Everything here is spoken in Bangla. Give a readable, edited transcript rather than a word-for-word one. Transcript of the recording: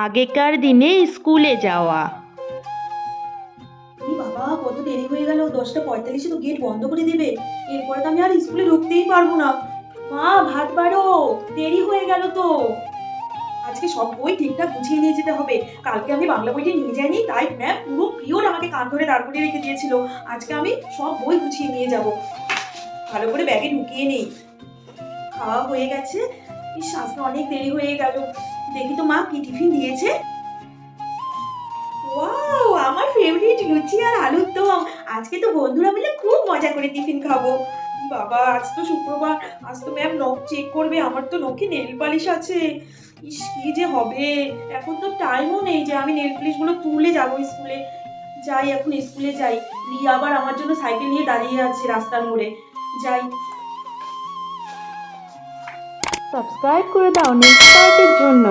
আগেকার দিনে স্কুলে যাওয়া। বাবা, কত দেরি হয়ে গেল! 10টা 45-এ তো গেট বন্ধ করে দেবে। এরপরে তো আমি আর স্কুলে ঢুকতেই পারবো না। মা, ভাত বাড়ো, দেরি হয়ে গেল তো। আজকে সব বই ঠিকঠাক গুছিয়ে নিয়ে যেতে হবে। কালকে আমি বাংলা বইটি নিয়ে যাইনি, তাই ম্যাম পুরো পিরিয়ড আমাকে কান ধরে দাঁড় করিয়ে রেখে দিয়েছিল। আজকে আমি সব বই গুছিয়ে নিয়ে যাব। ভালো করে ব্যাগে ঢুকিয়ে নেই। খাওয়া হয়ে গেছে। ইস, আজকে অনেক দেরি হয়ে গেল। দেখি তো মা কি টিফিন দিয়েছে। ওয়াও, আমার ফেভারিট লুচি আর আলুর দম। আজকে তো বন্ধুরা মিলে খুব মজা করে টিফিন খাবো। বাবা, আজ তো শুক্রবার, আজ তো ম্যাম নখ চেক করবে। আমার তো নখে নেল পালিশ আছে। ইস, কি যে হবে! এখন তো টাইমও নেই যে আমি নেল পালিশ গুলো তুলে যাবো স্কুলে। যাই, এখন স্কুলে যাই। রিয়া আবার আমার জন্য সাইকেল নিয়ে দাঁড়িয়ে আছে রাস্তার মোড়ে। যাই। সাবস্ক্রাইব করে দাও নেক্সট পার্টের জন্য।